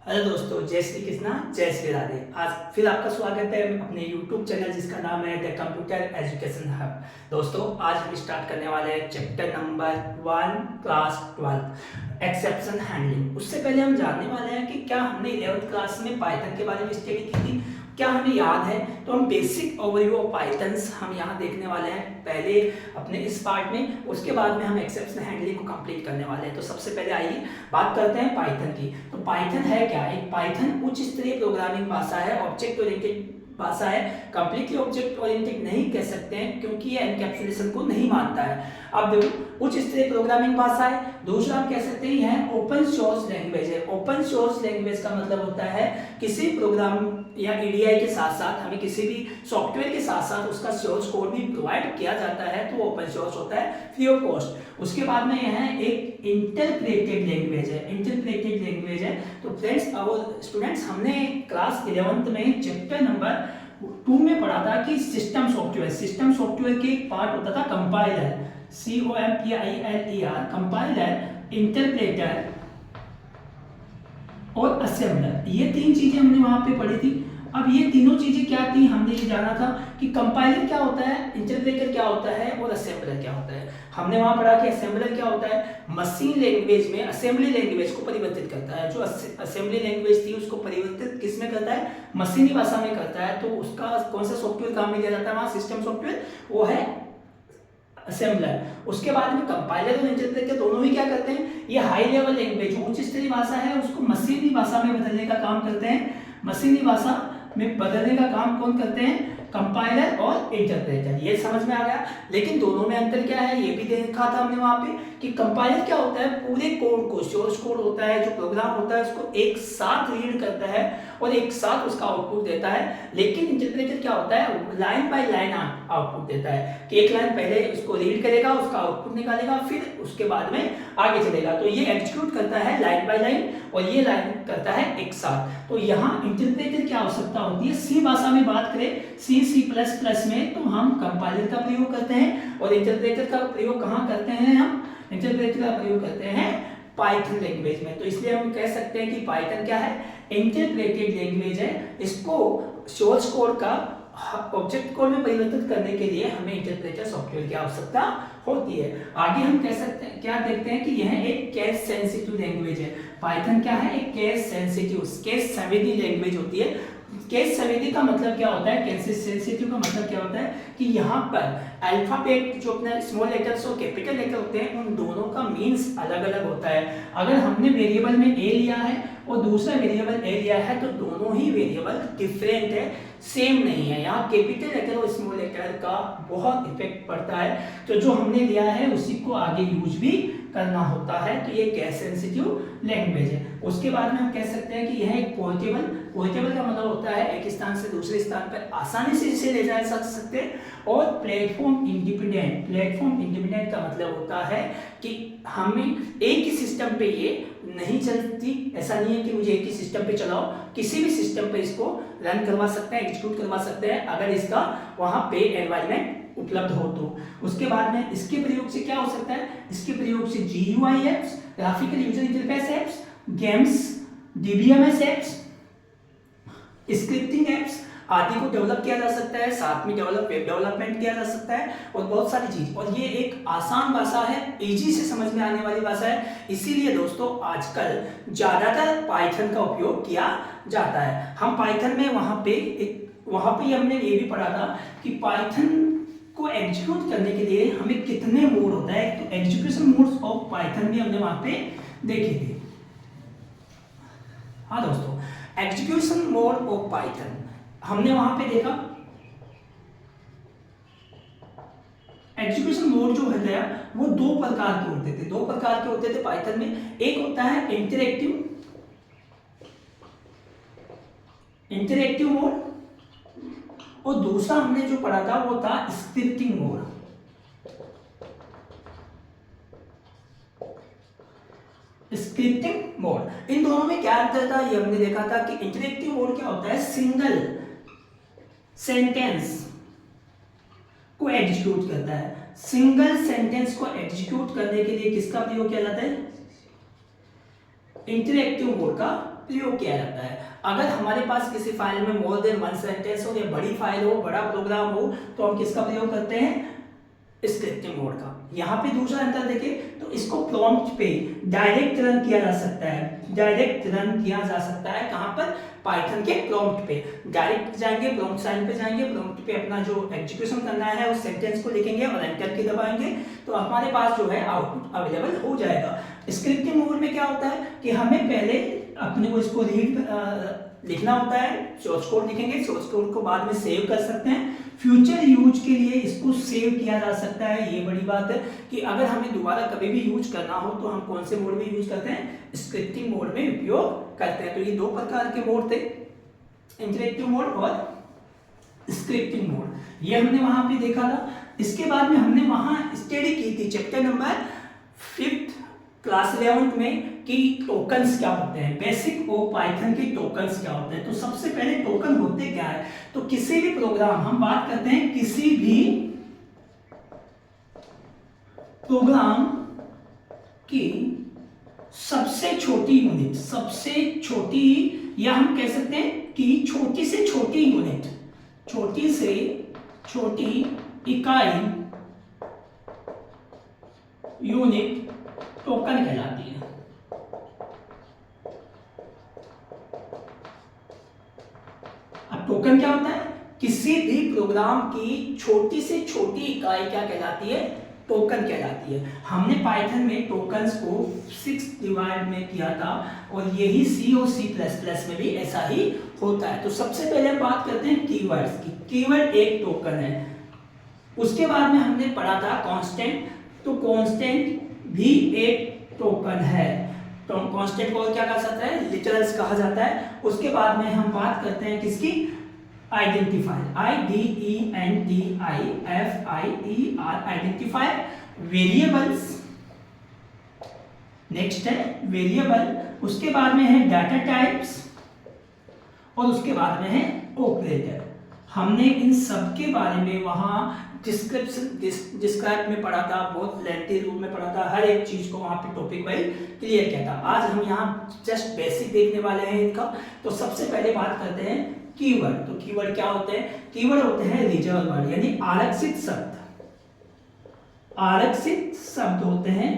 Hello दोस्तों, जय श्री कृष्णा, जय श्री राधे। आज फिर आपका स्वागत है अपने YouTube चैनल जिसका नाम है द कंप्यूटर एजुकेशन हब। दोस्तों, आज हम स्टार्ट करने वाले हैं chapter number 1 class 12 exception handling. उससे पहले हम जानने वाले हैं कि क्या हमने 11th क्लास में पाइथन के बारे में स्टडी की थी, क्या हमें याद है। तो हम बेसिक ओवरव्यू ऑफ पाइथन्स हम यहाँ देखने वाले हैं पहले अपने इस पार्ट में, उसके बाद में हम एक्सेप्शन हैंडलिंग को कंप्लीट करने वाले हैं। तो सबसे पहले आइए बात करते हैं पाइथन की। तो पाइथन है क्या? एक पाइथन उच्च स्तरीय प्रोग्रामिंग भाषा है, ऑब्जेक्ट ओरिएंटेड भाषा है। कंप्लीटली ऑब्जेक्ट ओरिएंटेड नहीं कह सकते हैं क्योंकि ये एनकैप्सुलेशन को नहीं मानता है। अब देखो, उच्च स्तरीय प्रोग्रामिंग भाषा है। दूसरा हम कह सकते हैं यह ओपन सोर्स लैंग्वेज है। ओपन सोर्स लैंग्वेज का मतलब होता है किसी प्रोग्राम या ईडीआई के साथ साथ हमें किसी भी सॉफ्टवेयर के साथ साथ उसका सोर्स कोड भी प्रोवाइड किया जाता है, तो ओपन सोर्स होता है, फ्री ऑफ कॉस्ट। उसके बाद में यह एक इंटरप्रेटेड लैंग्वेज है। इंटरप्रेटेड लैंग्वेज है। तो फ्रेंड्स और स्टूडेंट्स, हमने क्लास 11th में चैप्टर नंबर 2 में पढ़ा था कि सिस्टम सॉफ्टवेयर के एक पार्ट होता था कंपाइलर, COMPILER, कंपाइलर, इंटरप्रेटर और असेंबलर। ये तीन चीजें हमने वहां पे पढ़ी थी। अब ये तीनों चीजें क्या थी, हमने ये जाना था कि कंपाइलर क्या होता है, इंटरप्रेटर क्या होता है और असेंबलर क्या होता है। हमने वहां पढ़ा कि असेंबलर क्या होता है, मशीन लैंग्वेज में असेंबली लैंग्वेज को परिवर्तित करता है। जो असेंबली लैंग्वेज थी उसको परिवर्तित किस में करता है, मशीनी भाषा में करता है। तो उसका कौन सा सॉफ्टवेयर काम में लिया जाता है वहां, सिस्टम सॉफ्टवेयर, वो है असेंबलर। उसके बाद में कंपाइलर और इंटरप्रेटर दोनों ही क्या करते हैं, ये हाई लेवल लैंग्वेज उच्च स्तरीय भाषा है उसको मशीनी भाषा में बदलने का काम करते हैं। मशीनी भाषा में बदलने का काम कौन करते हैं, कंपाइलर और इंटरप्रेटर। ये समझ में आ गया। लेकिन दोनों में अंतर क्या है ये भी देखा था हमने वहां पे कि कंपाइलर क्या होता है, पूरे कोड को, सोर्स कोड होता है जो प्रोग्राम होता है उसको एक साथ रीड करता है और एक साथ उसका आउटपुट देता है। लेकिन इंटरप्रेटर क्या होता है, लाइन बाय लाइन आउटपुट देता है कि एक लाइन पहले उसको रीड करेगा, उसका आउटपुट निकालेगा, फिर उसके बाद में आगे चलेगा। तो ये एग्जीक्यूट करता है लाइन बाय लाइन और ये लाइन करता है एक साथ। तो यहाँ इंटरप्रेटर की आवश्यकता होती है। सी भाषा में बात करें, C++ में, तो हम कंपाइलर का प्रयोग करते हैं और इंटरप्रेटर का प्रयोग कहाँ करते हैं, हम इंटरप्रेटर का प्रयोग करते हैं पाइथन लैंग्वेज में। तो इसलिए हम कह सकते हैं कि पाइथन क्या है, इंटरप्रेटेड लैंग्वेज है। इसको सोर्स कोड का ऑब्जेक्ट कोड में परिवर्तित करने के लिए हमें इंटरप्रेटर सॉफ्टवेयर की आवश्यकता होती है। आगे हम कह सकते हैं, क्या देखते हैं कि यह एक केस सेंसिटिव लैंग्वेज है। पाइथन क्या है, एक केस सेंसिटिव, केस संवेदी लैंग्वेज होती है। केस संवेदी का मतलब क्या होता है, केस सेंसिटिव का मतलब क्या होता है कि यहाँ पर अल्फाबेट जो अपने स्मॉल लेटर्स और कैपिटल लेटर होते हैं उन दोनों का मीन्स अलग अलग होता है। अगर हमने वेरिएबल में ए लिया है और दूसरा वेरिएबल ए लिया है तो दोनों ही वेरिएबल डिफरेंट है, सेम नहीं है। यहाँ कैपिटल लेटर और स्मॉल लेटर का बहुत इफेक्ट पड़ता है, तो जो हमने लिया है उसी को आगे यूज भी करना होता है। तो ये केस सेंसिटिव लैंग्वेज है। उसके बाद में हम कह सकते हैं कि यह एक पोर्टेबल का मतलब होता है एक स्थान से दूसरे स्थान पर आसानी से इसे ले जा सकते हैं। और प्लेटफॉर्म इंडिपेंडेंट का मतलब होता है कि हमें एक ही सिस्टम पे ये नहीं चलती। ऐसा नहीं है कि मुझे एक ही सिस्टम पे चलाओ, किसी भी सिस्टम पे इसको रन करवा सकते हैं, एग्जीक्यूट करवा सकते हैं अगर इसका वहां पे एनवायरनमेंट उपलब्ध हो तो। उसके बाद में इसके प्रयोग से क्या हो सकता है, इसके प्रयोग से GUI apps, graphical user interface apps, games, DBMS apps, scripting apps आदि को डेवलप किया जा सकता है। साथ में वेब डेवलपमेंट किया जा सकता है और बहुत सारी चीज। और ये एक आसान भाषा है, इजी से समझ में आने वाली भाषा है। इसीलिए दोस्तों आजकल ज्यादातर पाइथन का उपयोग किया जाता है। हम पाइथन में वहां पे हमने ये भी पढ़ा था कि पाइथन को एग्जीक्यूट करने के लिए हमें कितने मोड होता है। तो एग्जीक्यूशन मोड्स ऑफ पाइथन भी हमने वहां पे देखे थे। हाँ दोस्तों, एग्जीक्यूशन मोड ऑफ पाइथन हमने वहां पे देखा। एग्जीक्यूशन मोड जो है वो दो प्रकार के होते थे पाइथन में। एक होता है इंटरैक्टिव मोड और दूसरा हमने जो पढ़ा था वो था स्क्रिप्टिंग मोड। इन दोनों में क्या अंतर था ये हमने देखा था कि इंटरैक्टिव मोड क्या होता है, सिंगल सेंटेंस को एग्जीक्यूट करता है। सिंगल सेंटेंस को एग्जीक्यूट करने के लिए किसका प्रयोग किया जाता है, इंटरैक्टिव मोड का प्रयोग किया जाता है। अगर हमारे पास किसी फाइल में मोर देन वन सेंटेंस हो या बड़ी फाइल हो, बड़ा प्रोग्राम हो, तो हम किसका प्रयोग करते हैं? स्क्रिप्टिंग मोड का। यहाँ पे दूसरा अंतर देखें तो इसको प्रॉम्प्ट पे डायरेक्ट रन किया जा सकता है, डायरेक्ट रन किया जा सकता है। कहाँ पर? पाइथन के प्रॉम्प्ट पे डायरेक्ट जाएंगे, प्रॉम्प्ट साइन पे जाएंगे, प्रॉम्प्ट पे अपना जो एग्जीक्यूशन करना है उस सेंटेंस को लिखेंगे और एंटर की दबाएंगे तो हमारे पास जो है आउटपुट अवेलेबल हो जाएगा। स्क्रिप्टिंग मोड में क्या होता है कि हमें पहले अपने को इसको रीड लिखना होता है, सोर्स कोड लिखेंगे, सोर्स कोड को बाद में सेव कर सकते हैं, फ्यूचर यूज के लिए इसको सेव किया जा सकता है। ये बड़ी बात है कि अगर हमें दोबारा कभी भी यूज करना हो तो हम कौन से मोड में यूज करते हैं? स्क्रिप्टिंग मोड में उपयोग करते हैं। तो ये दो प्रकार के मोड थे, इंटरेक्टिव मोड और स्क्रिप्टिंग मोड। ये हमने वहां पे देखा था। इसके बाद में हमने वहां स्टडी की थी चैप्टर नंबर 5 क्लास 11 में कि टोकन्स क्या होते हैं, बेसिक ऑफ पाइथन के टोकन्स क्या होते हैं। तो सबसे पहले टोकन होते क्या है? तो किसी भी प्रोग्राम, हम बात करते हैं किसी भी प्रोग्राम की सबसे छोटी यूनिट, सबसे छोटी, या हम कह सकते हैं कि छोटी से छोटी यूनिट, छोटी से छोटी इकाई, यूनिट टोकन कहलाती है। अब टोकन क्या होता है? किसी भी प्रोग्राम की छोटी से छोटी इकाई क्या कहलाती है? टोकन कहलाती है। हमने पाइथन में टोकन्स को 6 डिवाइड में किया था और यही सी और C++ में भी ऐसा ही होता है। तो सबसे पहले हम बात करते हैं कीवर्ड्स की। कीवर्ड एक टोकन है। उसके बाद में हमने पढ़ा था कांस्टेंट, तो कांस्टेंट भी एक टोकन है। तो कांस्टेंट को क्या कहा जाता है? लिटरल्स कहा जाता है। उसके बाद में हम बात करते हैं किसकी? Identifier, IDENTIFIER, identifier. Variables, next है वेरिएबल। उसके बाद में है डाटा टाइप्स और उसके बाद में है ऑपरेटर। हमने इन सब के बारे में वहां डिस्क्राइब में पढ़ा था, बहुत लेंथी रूप में पढ़ा था, हर एक चीज को वहां पे टॉपिक वाइज क्लियर किया था। आज हम यहाँ जस्ट बेसिक देखने वाले हैं इनका। तो सबसे पहले बात करते हैं कीवर्ड। तो कीवर्ड क्या होते हैं? कीवर्ड होते हैं रिजर्व वर्ड, यानी आरक्षित शब्द। आरक्षित शब्द होते हैं।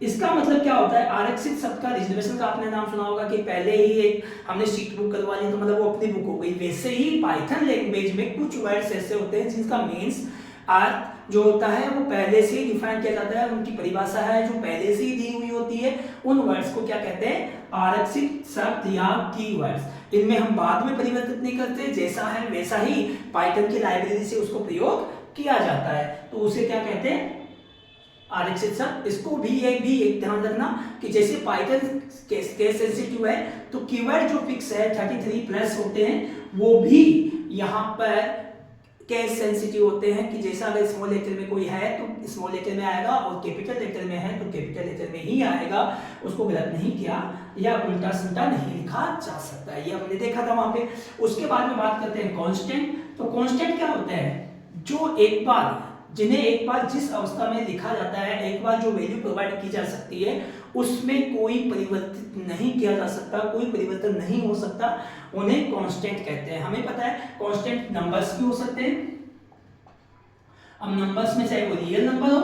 इसका मतलब क्या होता है? आरक्षित शब्द का, रिजर्वेशन का आपने नाम सुना होगा कि पहले ही एक हमने शीट बुक करवा ली तो मतलब वो अपनी बुक हो गई। वैसे ही पाइथन लैंग्वेज में कुछ वर्ड्स ऐसे होते हैं जिनका मीन्स अर्थ जो होता है वो पहले से ही डिफाइन किया जाता है, उनकी परिभाषा है जो पहले से ही दी हुई होती है। उन वर्ड्स को क्या कहते हैं? आरक्षित शब्द या कीवर्ड्स। इनमें हम बाद में परिवर्तित नहीं करते, जैसा है वैसा ही पाइथन की लाइब्रेरी से उसको प्रयोग किया जाता है, तो उसे क्या कहते हैं? आरक्षित शब्द। इसको भी एक ध्यान रखना कि जैसे पाइथन केस सेंसिटिव है तो कीवर्ड जो फिक्स है 33+ होते हैं, वो भी यहाँ पर केस सेंसिटिव होते हैं कि जैसा अगर स्मॉल लेटर में कोई है तो स्मॉल लेटर में आएगा और कैपिटल लेटर में है तो कैपिटल लेटर में ही आएगा। उसको गलत नहीं किया या उल्टा सुल्टा नहीं लिखा जा सकता है, ये हमने देखा था वहां पे। उसके बाद में बात करते हैं कांस्टेंट। तो कांस्टेंट क्या होता है? जो एक बार, जिन्हें एक बार जिस अवस्था में लिखा जाता है, एक बार जो वैल्यू प्रोवाइड की जा सकती है उसमें कोई परिवर्तित नहीं किया जा सकता, कोई परिवर्तन नहीं हो सकता, उन्हें कांस्टेंट कहते हैं। हमें पता है कांस्टेंट नंबर्स भी हो सकते हैं। अब नंबर्स में चाहे वो रियल नंबर हो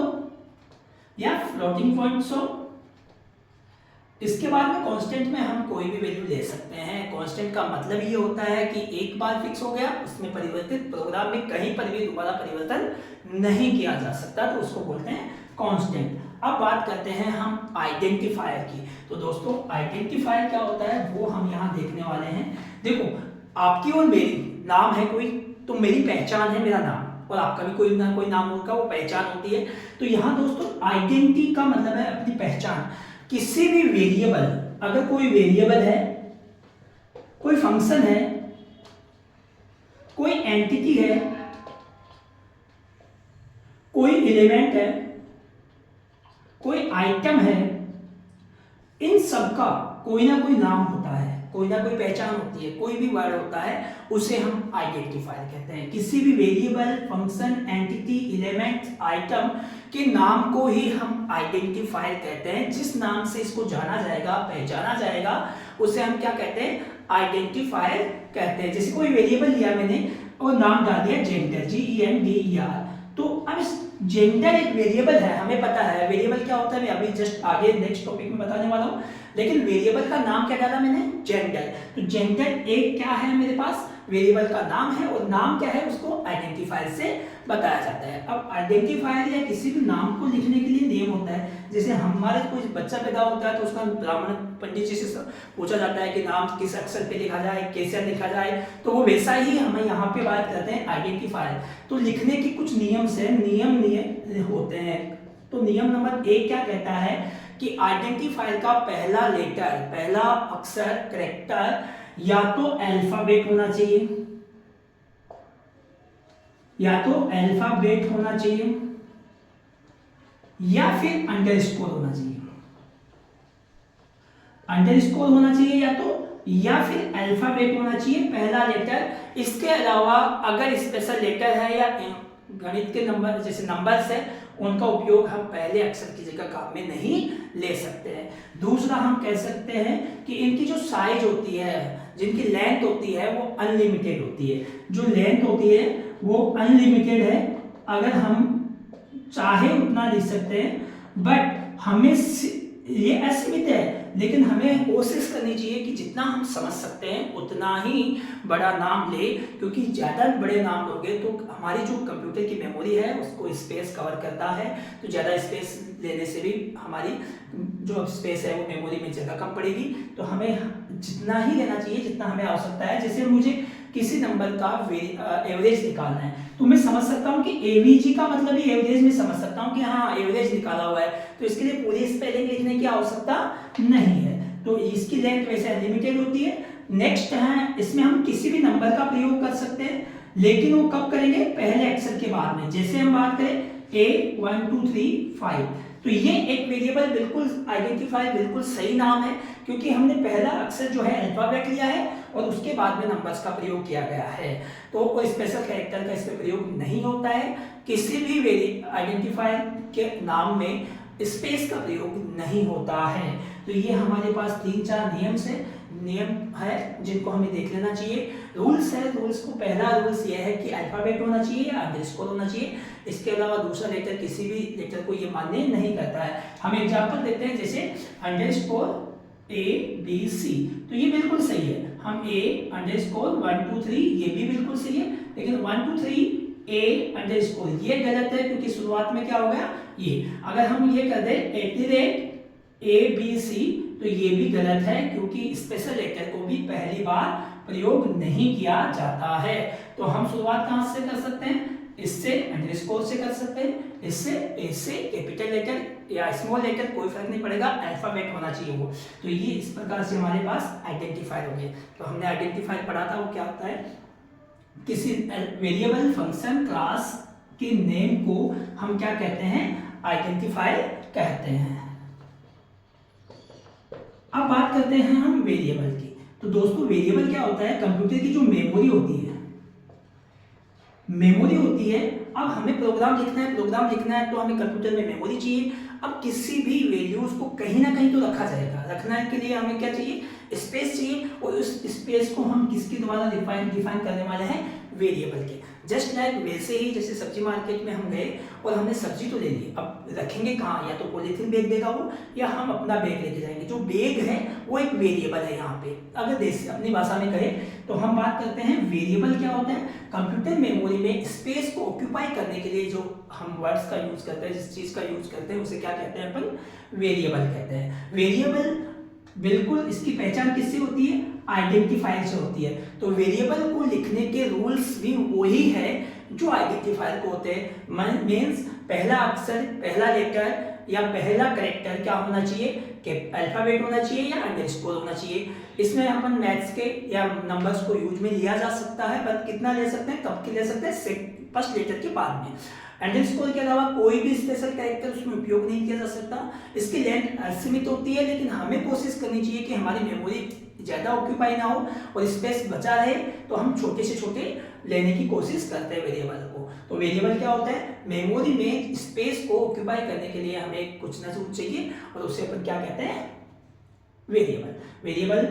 या फ्लोटिंग पॉइंट्स हो। इसके बाद में कांस्टेंट में हम कोई भी वैल्यू ले सकते हैं। कांस्टेंट का मतलब ये होता है कि एक बार फिक्स हो गया, उसमें परिवर्तित, प्रोग्राम में कहीं पर भी दोबारा परिवर्तन नहीं किया जा सकता, तो उसको बोलते हैं कांस्टेंट। अब बात करते हैं हम आइडेंटिफायर की। तो दोस्तों आइडेंटिफायर क्या होता है वो हम यहाँ देखने वाले हैं। देखो, आपकी और मेरी नाम है कोई, तो मेरी पहचान है मेरा नाम, और आपका भी कोई ना कोई नाम होगा, वो पहचान होती है। तो यहाँ दोस्तों आइडेंटिटी का मतलब है अपनी पहचान। किसी भी वेरिएबल, अगर कोई वेरिएबल है, कोई फंक्शन है, कोई एंटिटी है, कोई एलिमेंट है, कोई आइटम है, इन सब का कोई ना कोई नाम होता है। कोई ना कोई पहचान होती है, कोई भी वर्ड होता है उसे हम आइडेंटिफायर कहते हैं। किसी भी variable, function, entity, element, item के नाम को ही हम आइडेंटिफायर कहते हैं। जिस नाम से इसको जाना जाएगा, पहचाना जाएगा, उसे हम क्या कहते हैं? आइडेंटिफायर कहते हैं। जैसे कोई वेरिएबल लिया मैंने और नाम डाल दिया जेंडर, GENDER, तो अब इस जेंडर एक वेरिएबल है, हमें पता है वेरिएबल क्या होता है, मैं अभी जस्ट आगे नेक्स्ट टॉपिक में बताने वाला हूँ। लेकिन वेरिएबल का नाम क्या डाला मैंने? जेंडर। तो जेंडर एक क्या है मेरे पास? वेरिएबल का नाम है, और नाम क्या है? उसको आइडेंटिफायर से बताया जाता है। अब आइडेंटिफायर या किसी भी नाम को लिखने के लिए नियम होता है। जैसे हमारे कोई बच्चा पैदा होता है तो उसका ब्राह्मण पंडित जी से पूछा जाता है कि नाम किस अक्षर पे लिखा जाए, कैसे लिखा जाए, तो वो वैसा ही हमें यहाँ पे बात करते हैं आइडेंटिफायर। तो लिखने के कुछ नियम से नियम होते हैं। तो नियम नंबर 1 क्या कहता है कि आइडेंटिफायर का पहला लेटर, पहला अक्षर, कैरेक्टर या तो अल्फाबेट होना चाहिए, या तो अल्फाबेट होना चाहिए या फिर अंडरस्कोर होना चाहिए। अंडरस्कोर होना चाहिए या फिर अल्फाबेट होना चाहिए पहला लेटर। इसके अलावा अगर स्पेशल लेटर है या गणित के नंबर जैसे नंबर्स है, उनका उपयोग हम पहले अक्षर की जगह काम में नहीं ले सकते हैं। दूसरा हम कह सकते हैं कि इनकी जो साइज होती है, जिनकी लेंथ होती है वो अनलिमिटेड होती है। जो लेंथ होती है वो अनलिमिटेड है, अगर हम चाहे उतना लिख सकते हैं, बट हमें ये असीमित है, लेकिन हमें कोशिश करनी चाहिए कि जितना हम समझ सकते हैं उतना ही बड़ा नाम ले, क्योंकि ज़्यादा बड़े नाम लोगे तो हमारी जो कंप्यूटर की मेमोरी है उसको स्पेस कवर करता है, तो ज़्यादा स्पेस लेने से भी हमारी जो स्पेस है वो मेमोरी में जगह कम पड़ेगी। तो हमें जितना ही लेना चाहिए जितना हमें आवश्यकता है। जैसे मुझे किसी नंबर का एवरेज निकालना है तो मैं समझ सकता हूँ कि एवीजी का मतलब ही एवरेज में समझ सकता हूँ कि हाँ एवरेज निकाला हुआ है, तो इसके लिए पूरी स्पेलिंग लिखने की आवश्यकता नहीं है। तो इसकी लेंथ वैसे अनलिमिटेड होती है। नेक्स्ट है, इसमें हम किसी भी नंबर का प्रयोग कर सकते हैं, लेकिन वो कब करेंगे? पहले अक्षर के बाद में। जैसे हम बात करें A1 2 3 5, तो ये एक वेरिएबल बिल्कुल आइडेंटिफाई बिल्कुल सही नाम है, क्योंकि हमने पहला अक्षर जो है अल्फाबेट लिया है और उसके बाद में नंबर्स का प्रयोग किया गया है। तो कोई स्पेशल कैरेक्टर का इसमें प्रयोग नहीं होता है। किसी भी आइडेंटिफायर के नाम में स्पेस का प्रयोग नहीं होता है। तो ये हमारे पास 3-4 नियम है जिनको हमें देख लेना चाहिए। रूल्स है, रूल्स को पहला रूल्स ये है कि अल्फाबेट होना चाहिए या अंडरस्कोर होना चाहिए। इसके अलावा दूसरा लेटर किसी भी लेटर को ये मान्य नहीं करता है। हम एग्जांपल देते हैं, जैसे अंडरस्कोर ABC, तो ये बिल्कुल सही है। हम A_1 2 3 ये भी बिल्कुल सही है, लेकिन 1 2 3 A_ ये गलत है, क्योंकि शुरुआत में क्या हो गया ये। अगर हम ये कर दें @ABC, तो ये भी गलत है, क्योंकि स्पेशल लेटर को भी पहली बार प्रयोग नहीं किया जाता है। तो हम शुरुआत कहाँ से कर सकते हैं? इससे अंडरस्कोर से कर सकते हैं, इससे कैपिटल लेटर या स्मॉल लेटर कोई फर्क नहीं पड़ेगा, अल्फाबेट होना चाहिए वो। तो ये इस प्रकार से हमारे पास आइडेंटिफायर हो गए। तो हमने आइडेंटिफायर पढ़ा था, वो क्या होता है? किसी वेरिएबल, फंक्शन, क्लास के नेम को हम क्या कहते हैं? आइडेंटिफायर कहते हैं। अब बात करते हैं हम वेरिएबल की। तो दोस्तों वेरिएबल क्या होता है? कंप्यूटर की जो मेमोरी होती है, अब हमें प्रोग्राम लिखना है तो हमें कंप्यूटर में मेमोरी चाहिए। अब किसी भी वैल्यूज को कहीं ना कहीं तो रखा जाएगा, रखने के लिए हमें क्या चाहिए? स्पेस चाहिए, और उस स्पेस को हम किसके द्वारा डिफाइन करने वाले हैं? वेरिएबल के। जस्ट लाइक वैसे ही जैसे सब्जी मार्केट में हम गए और हमने सब्जी तो ले ली, अब रखेंगे कहाँ? या तो पॉलीथीन बैग देगा वो, या हम अपना बैग लेके जाएंगे। जो बैग है वो एक वेरिएबल है यहाँ पे। अगर देसी अपनी भाषा में कहे तो हम बात करते हैं वेरिएबल क्या होता है? कंप्यूटर मेमोरी में स्पेस को ऑक्यूपाई करने के लिए जो हम वर्ड्स का यूज करते हैं, जिस चीज का यूज करते हैं उसे क्या कहते हैं? अपन वेरिएबल कहते हैं। वेरिएबल बिल्कुल इसकी पहचान किससे होती है? आइडेंटिफायर से होती है। तो वेरिएबल को लिखने के रूल्स भी वही है जो आइडेंटिफायर को होते हैं। मींस पहला अक्षर, पहला लेटर या पहला कैरेक्टर क्या होना चाहिए? कि अल्फाबेट होना चाहिए या अंडरस्कोर होना चाहिए। इसमें अपन मैथ्स के या नंबर्स को यूज में लिया जा सकता है, बट कितना ले सकते हैं? कब के ले सकते हैं? फर्स्ट लेटर के बाद में। अंडरस्कोर के अलावा कोई भी स्पेशल कैरेक्टर उसमें उपयोग नहीं किया जा सकता। इसकी लेंथ असीमित होती है, लेकिन हमें कोशिश करनी चाहिए कि हमारी मेमोरी ज़्यादा ऑक्यूपाई ना हो और स्पेस बचा रहे, तो हम छोटे से छोटे लेने की कोशिश करते हैं वेरिएबल को। तो वेरिएबल क्या होता है, मेमोरी में स्पेस को ऑक्यूपाई करने के लिए हमें कुछ ना कुछ चाहिए और उसे अपन क्या कहते हैं, वेरिएबल। वेरिएबल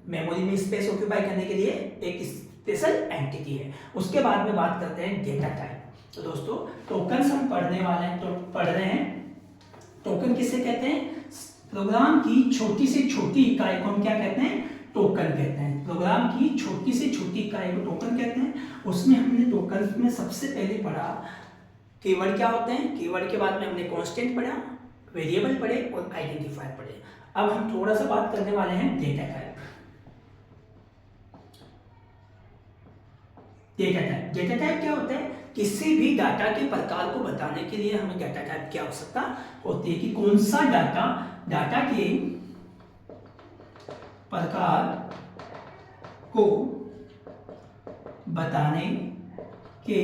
मेमोरी में स्पेस ऑक्यूपाई करने के लिए एक स्पेशल एंटिटी है। उसके बाद में बात करते हैं डेटा टाइप। तो दोस्तों टोकन हम पढ़ने वाले हैं, तो पढ़ रहे हैं। टोकन किसे कहते हैं, प्रोग्राम की छोटी से छोटी इकाई को हम क्या कहते हैं, टोकन कहते हैं। प्रोग्राम की छोटी से छोटी इकाई को टोकन कहते हैं। उसमें हमने टोकन में सबसे पहले पढ़ा कीवर्ड क्या होते हैं, कीवर्ड के बाद में हमने कांस्टेंट पढ़ा, वेरिएबल पढ़े और आइडेंटिफायर पढ़े। अब हम थोड़ा सा बात करने वाले हैं डेटा टाइप। डेटा टाइप क्या होता है, किसी भी डाटा के प्रकार को बताने के लिए हमें डेटा टाइप की आवश्यकता होती है कि कौन सा डाटा के प्रकार को बताने के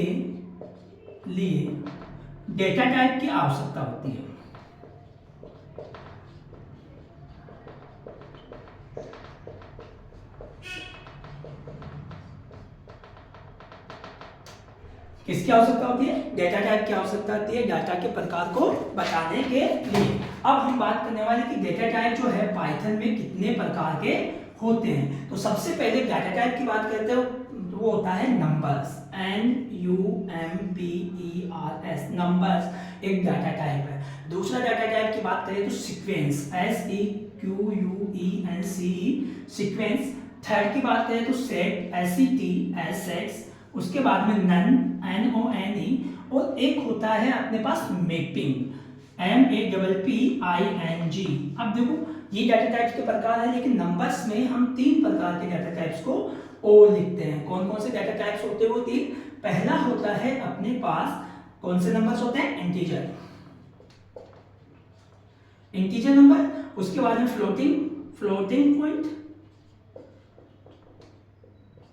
लिए डेटा टाइप की आवश्यकता होती है। किसकी आवश्यकता होती है, डेटा टाइप की आवश्यकता होती है डाटा के प्रकार को बताने के लिए। अब हम बात करने वाले कि डेटा टाइप जो है पाइथन में कितने प्रकार के होते हैं। तो सबसे पहले डाटा टाइप की बात करते हैं, वो होता है नंबर्स, NUMBERS, नंबर्स एक डाटा टाइप है। दूसरा डाटा टाइप की बात करें तो सीक्वेंस, SEQUENCE, सीक्वेंस। थर्ड की बात करें तो सेट, SET, उसके बाद में नन, NONE, और एक होता है अपने पास मैपिंग, MAPPING। अब देखो ये डाटा टाइप्स के प्रकार है, लेकिन नंबर्स में हम 3 प्रकार के डाटा टाइप्स को ओ लिखते हैं। कौन कौन से डाटा टाइप्स होते हैं वो 3। पहला होता है अपने पास कौन से नंबर्स होते हैं, इंटीजर नंबर। उसके बाद में फ्लोटिंग पॉइंट,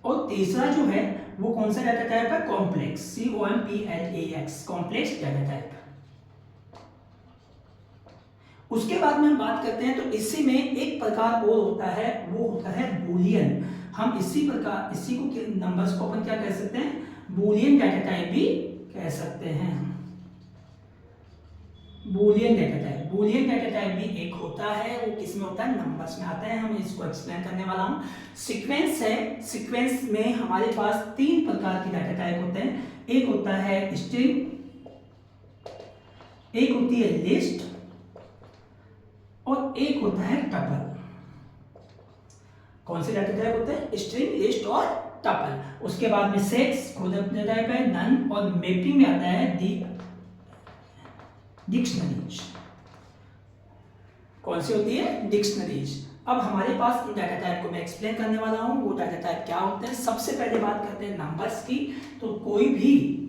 और तीसरा जो है वो कौन सा डाटा टाइप है, complex, COMPLEX, complex data type. उसके बाद में हम बात करते हैं तो इसी में एक प्रकार और होता है, वो होता है बूलियन। हम इसी को नंबर्स को अपन क्या कह सकते हैं, बूलियन डाटा टाइप भी कह सकते हैं। बूलियन डाटा टाइप भी एक होता है, वो किसमें होता है, नंबर्स में आता है। हम इसको एक्सप्लेन करने वाला हूँ। सीक्वेंस है, सीक्वेंस में हमारे पास 3 प्रकार के डाटा टाइप होते हैं। एक होता है स्ट्रिंग, एक होती है लिस्ट, और एक होता है टपल। कौन से डाटा टाइप होते हैं, स्ट्रिंग, लिस्ट और टपल। उसके बाद में सेट्स खुद अपने टाइप है, नन, और मैपिंग में आता है डिक्शनरीज। कौन सी होती है, डिक्शनरीज। अब हमारे पास इन डाटा टाइप को मैं एक्सप्लेन करने वाला हूं, वो डाटा टाइप क्या होते हैं। सबसे पहले बात करते हैं नंबर्स की। तो कोई भी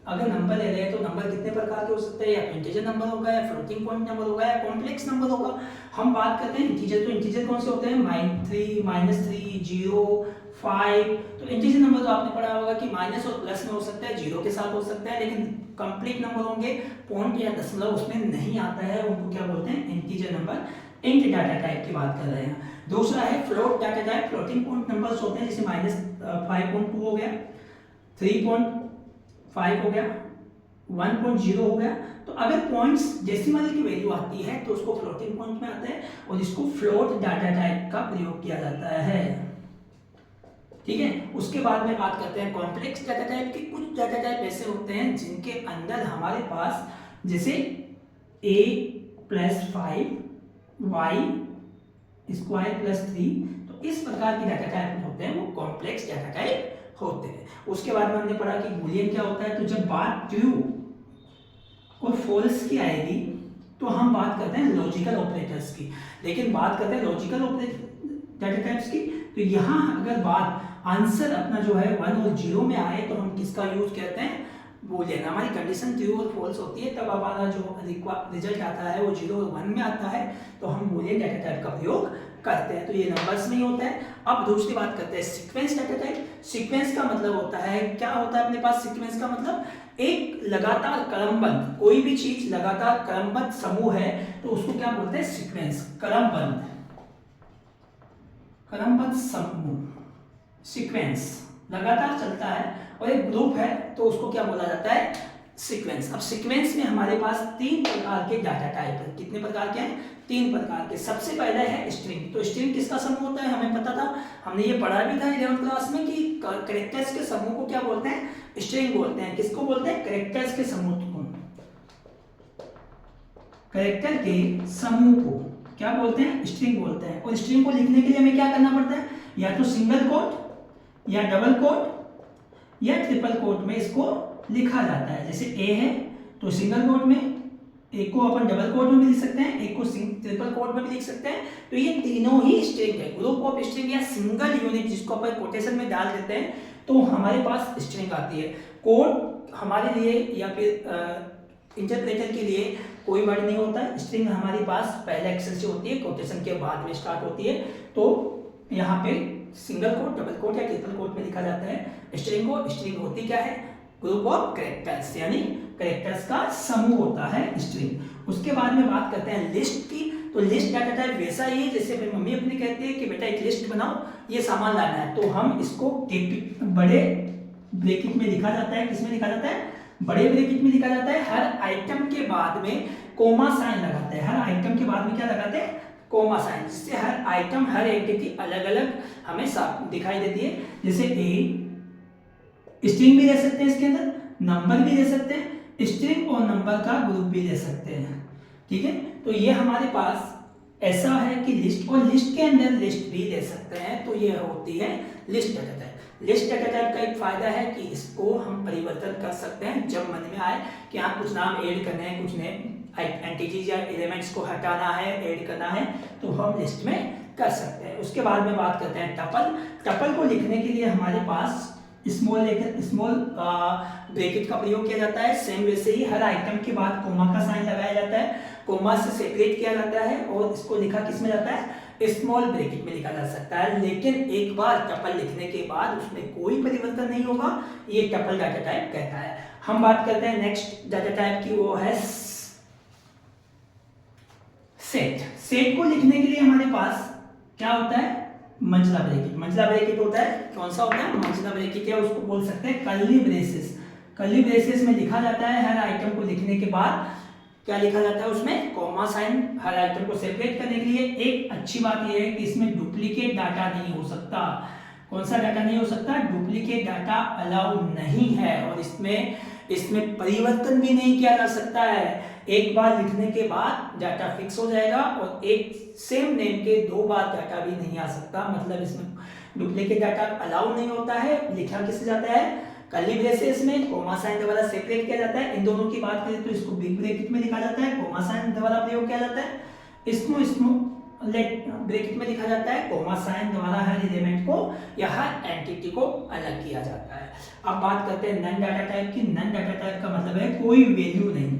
अगर नंबर ले रहे हैं तो नंबर कितने प्रकार के हो सकते हैं, या इंटीजर नंबर होगा, या फ्लोटिंग पॉइंट नंबर होगा, या कॉम्प्लेक्स नंबर होगा। हम बात करते हैं इंटीजर। तो इंटीजर कौन से होते हैं, -3, -3, 0, 5। तो इंटीजर नंबर तो आपने पढ़ा होगा कि माइनस और प्लस में हो सकता है, 0 के साथ हो सकता है, लेकिन कंप्लीट नंबर होंगे, पॉइंट या दशमलव उसमें नहीं आता है, उनको क्या बोलते हैं, integer number. Int data type की बात कर रहे हैं। दूसरा है float data type. Floating point numbers होते हैं, जैसे -5.2 हो गया, 3.5 हो गया, 1.0 हो गया। तो अगर पॉइंट्स डेसिमल की वैल्यू आती है तो उसको फ्लोटिंग पॉइंट में आता है, और इसको फ्लोट डाटा टाइप का प्रयोग किया जाता है। ठीक है। उसके बाद में बात करते हैं कॉम्प्लेक्स डाटा टाइप की। कुछ डाटा टाइप ऐसे होते हैं जिनके अंदर हमारे पास जैसे a+5 y² + 3, तो इस प्रकार के डाटा टाइप होते हैं, वो कॉम्प्लेक्स डाटा टाइप होते हैं। उसके बाद में हमने पढ़ा कि बूलियन क्या होता है। तो जब बात ट्रू और फॉल्स की आएगी तो हम बात करते हैं लॉजिकल ऑपरेटर्स की, लेकिन बात करते हैं लॉजिकल ऑपरेटर डाटा टाइप्स की। तो यहाँ अगर बात आंसर अपना जो है 1 और 0 में आए तो हम किसका यूज करते हैं, बूलियन। हमारी कंडीशन ट्रू और फॉल्स होती है, तब हमारा जो रिजल्ट आता है वो 0 और 1 में आता है, तो हम बूलियन डाटा टाइप का प्रयोग करते हैं, तो ये नंबर्स में ही होता है। अब दूसरी बात करते हैं सीक्वेंस डाटा टाइप। सीक्वेंस का मतलब होता है, क्या होता है अपने पास सीक्वेंस का मतलब, एक लगातार क्रमबद्ध, कोई भी चीज लगातार क्रमबद्ध समूह है तो उसको क्या बोलते हैं, सीक्वेंस। क्रमबद्ध समूह सीक्वेंस लगातार चलता है और एक ग्रुप है तो उसको क्या बोला जाता है, सीक्वेंस। अब सीक्वेंस में हमारे पास 3 प्रकार के डाटा टाइप है। कितने प्रकार के हैं, 3 प्रकार के। सबसे पहला है स्ट्रिंग। तो स्ट्रिंग किसका समूह होता है, हमें पता था, हमने ये पढ़ा भी था 11th क्लास में कि कैरेक्टर्स के समूह को क्या बोलते हैं, स्ट्रिंग बोलते हैं। किसको बोलते हैं, कैरेक्टर्स के समूह को, कैरेक्टर के समूह को क्या बोलते हैं, स्ट्रिंग बोलते हैं। और स्ट्रिंग को लिखने के लिए हमें क्या करना पड़ता है, या तो सिंगल कोट या डबल कोट या ट्रिपल कोट में इसको लिखा जाता है। जैसे ए है तो सिंगल कोट में, एक को अपन डबल कोट में भी लिख सकते हैं, एक को ट्रिपल कोट में भी लिख सकते हैं। तो ये तीनों ही स्ट्रिंग है। ग्रुप ऑफ स्ट्रिंग या सिंगल यूनिट जिसको अपन कोटेशन में डाल देते हैं तो हमारे पास स्ट्रिंग आती है। कोड हमारे लिए या फिर इंटरप्रेटर के लिए कोई वर्ड नहीं होता है। स्ट्रिंग हमारे पास पहले अक्षर से होती है, कोटेशन के बाद में स्टार्ट होती है। तो यहाँ पे सिंगल कोट, डबल कोट या ट्रिपल कोट में लिखा जाता है स्ट्रिंग को। स्ट्रिंग होती क्या है, ग्रुप ऑफ कैरेक्टर्स, यानी कैरेक्टर्स का समूह होता है स्ट्रिंग। उसके बाद में बात करते हैं लिस्ट की। तो लिस्ट डाटा टाइप वैसा ही है जैसे फिर मम्मी अपनी कहती है कि बेटा एक लिस्ट बनाओ, ये सामान लाना है, तो हम इसको बड़े ब्रैकेट में लिखा जाता है। किसमें लिखा जाता है, बड़े ब्रैकेट में लिखा जाता है। हर आइटम के बाद में कोमा साइन लगाते हैं। हर आइटम के बाद में क्या लगाते हैं, कोमा साइन, जिससे हर आइटम, हर एंटिटी अलग अलग हमें दिखाई देती है। जैसे ए स्ट्रिंग भी ले सकते हैं, इसके अंदर नंबर भी ले सकते हैं, स्ट्रिंग और नंबर का ग्रुप भी ले सकते हैं। ठीक है, तो ये हमारे पास ऐसा है कि लिस्ट, और लिस्ट के अंदर लिस्ट भी ले सकते हैं। तो ये होती है list data type. List data type का एक फायदा है कि इसको हम परिवर्तन कर सकते हैं जब मन में आए कि हाँ कुछ नाम ऐड करने हैं, कुछ नए एंटिटीज या एलिमेंट्स को हटाना है, ऐड करना है, तो हम लिस्ट में कर सकते हैं। उसके बाद में बात करते हैं टपल। टपल को लिखने के लिए हमारे पास स्मॉल ब्रैकेट का प्रयोग किया जाता है। सेम वैसे ही हर आइटम के बाद कोमा का साइन लगाया जाता है, कोमा से सेपरेट किया जाता है और इसको लिखा किस में जाता है, स्मॉल ब्रैकेट में लिखा जा सकता है। लेकिन एक बार टपल लिखने के बाद उसमें कोई परिवर्तन नहीं होगा, ये टपल डाटा टाइप कहता है। हम बात करते हैं नेक्स्ट डाटा टाइप की, वो है सेट। सेट को लिखने के लिए हमारे पास क्या होता है, मंझला ब्रैकेट। मंझला ब्रैकेट होता है, कौन सा होता है, मंझला ब्रैकेट, या उसको बोल सकते हैं कर्ली ब्रेसेस। कर्ली ब्रेसेस में लिखा जाता है हर आइटम को लिखने के बाद क्या लिखा जाता है, उसमें कॉमा साइन, हर आइटम को सेपरेट करने के लिए। एक अच्छी बात यह है कि इसमें डुप्लीकेट डाटा नहीं हो सकता। कौन सा डाटा नहीं हो सकता, डुप्लीकेट डाटा अलाउ नहीं है, और इसमें परिवर्तन भी नहीं किया जा सकता है। एक बार लिखने के बाद डाटा फिक्स हो जाएगा और एक सेम नेम के 2 बार डाटा भी नहीं आ सकता। मतलब इसमें डुप्लीकेट डाटा अलाउ नहीं होता है। लिखा किससे जाता है, कर्ली ब्रेसेस में, कोमा साइन द्वारा सेपरेट किया जाता है। इन दोनों की बात करें तो इसको बिग ब्रैकेट में लिखा जाता है, कोमा साइन द्वारा प्रयोग किया जाता है। इसको ब्रैकेट में लिखा जाता है, कोमा साइन द्वारा हर एलिमेंट को या हर एंटिटी को अलग किया जाता है। अब बात करते हैं नन डाटा टाइप की। नन डाटा टाइप का मतलब है कोई वैल्यू नहीं,